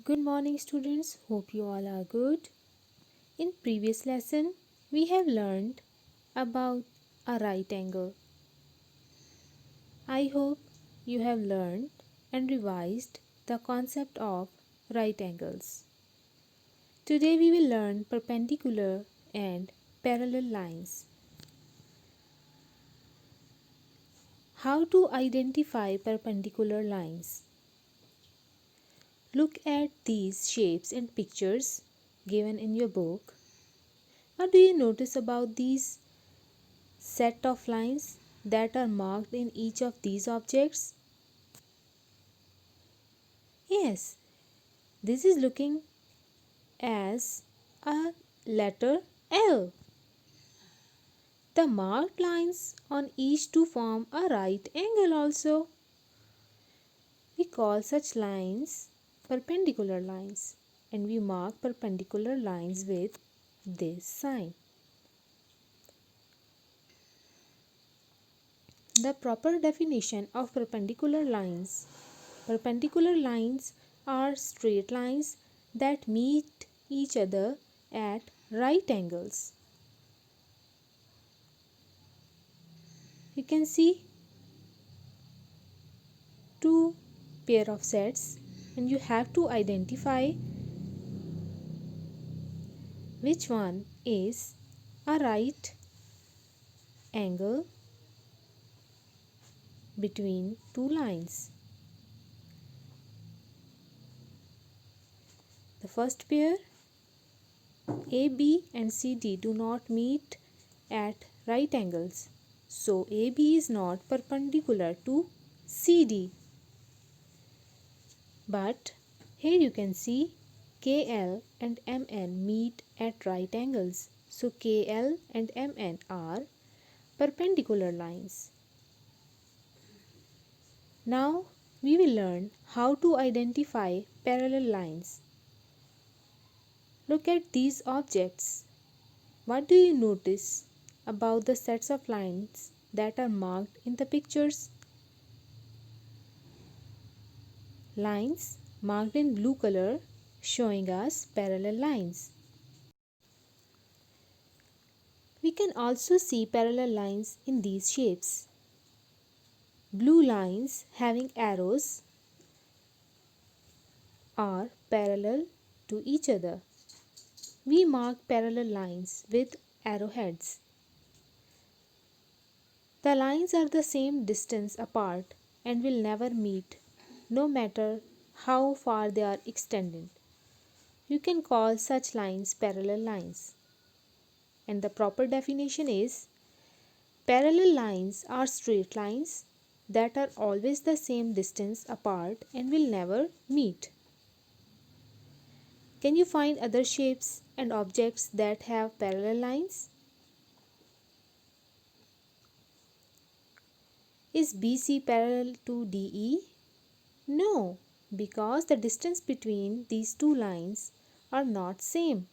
Good morning students, hope you all are good. In previous lesson, we have learned about a right angle. I hope you have learned and revised the concept of right angles. Today we will learn perpendicular and parallel lines. How to identify perpendicular lines? Look at these shapes and pictures given in your book. What do you notice about these set of lines that are marked in each of these objects? Yes, this is looking as a letter L. The marked lines on each to form a right angle also. We call such lines perpendicular lines and we mark perpendicular lines with this sign. The proper definition of perpendicular lines. Perpendicular lines are straight lines that meet each other at right angles. You can see two pair of sets and you have to identify which one is a right angle between two lines. The first pair AB and CD do not meet at right angles. So AB is not perpendicular to CD. But here you can see KL and MN meet at right angles. So KL and MN are perpendicular lines. Now we will learn how to identify parallel lines. Look at these objects. What do you notice about the sets of lines that are marked in the pictures? Lines marked in blue color showing us parallel lines. We can also see parallel lines in these shapes. Blue lines having arrows are parallel to each other. We mark parallel lines with arrowheads. The lines are the same distance apart and will never meet, no matter how far they are extended. You can call such lines parallel lines. And the proper definition is parallel lines are straight lines that are always the same distance apart and will never meet. Can you find other shapes and objects that have parallel lines? Is BC parallel to DE? No, because the distance between these two lines are not same.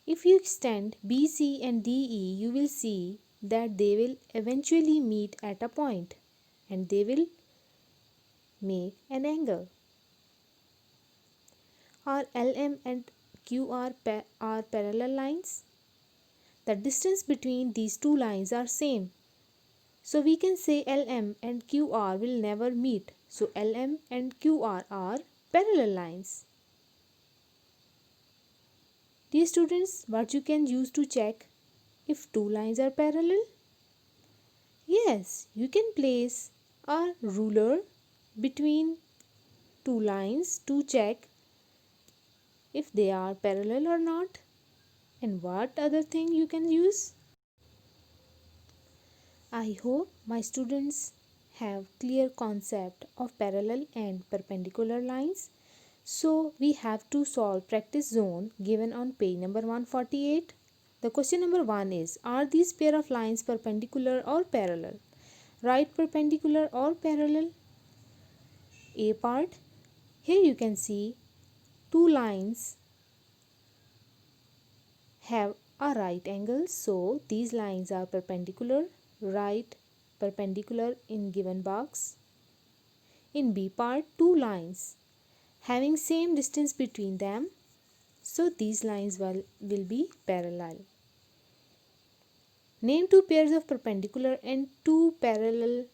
If you extend BC and DE, you will see that they will eventually meet at a point and they will make an angle. Are LM and QR are parallel lines? The distance between these two lines are same. So we can say LM and QR will never meet. So LM and QR are parallel lines. Dear students, what you can use to check if two lines are parallel? Yes, you can place a ruler between two lines to check if they are parallel or not. And what other thing you can use? I hope my students have clear concept of parallel and perpendicular lines. So we have to solve practice zone given on page number 148. The question number 1 is, are these pair of lines perpendicular or parallel? Right perpendicular or parallel? A part. Here you can see two lines have a right angle, so these lines are perpendicular, right perpendicular in given box. in B part two lines having same distance between them. So these lines will be parallel. Name two pairs of perpendicular and two parallel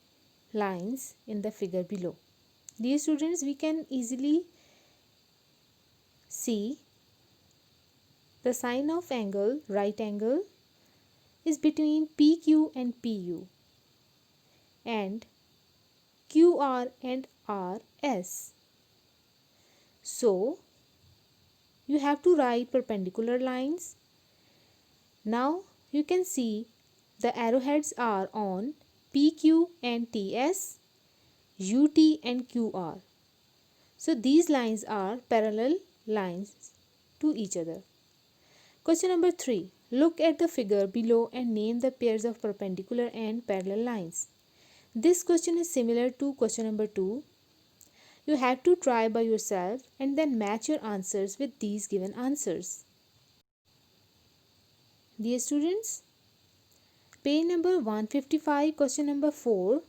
lines in the figure below. Dear students, we can easily see the sign of angle, right angle, is between PQ and PU and QR and RS. So you have to write perpendicular lines. Now you can see the arrowheads are on PQ and TS, UT and QR. So these lines are parallel lines to each other. Question number 3. Look at the figure below and name the pairs of perpendicular and parallel lines. This question is similar to question number 2. You have to try by yourself and then match your answers with these given answers. Dear students, page number 155, question number 4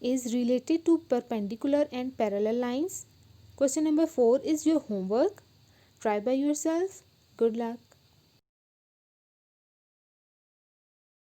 is related to perpendicular and parallel lines. Question number 4 is your homework. Try by yourself. Good luck.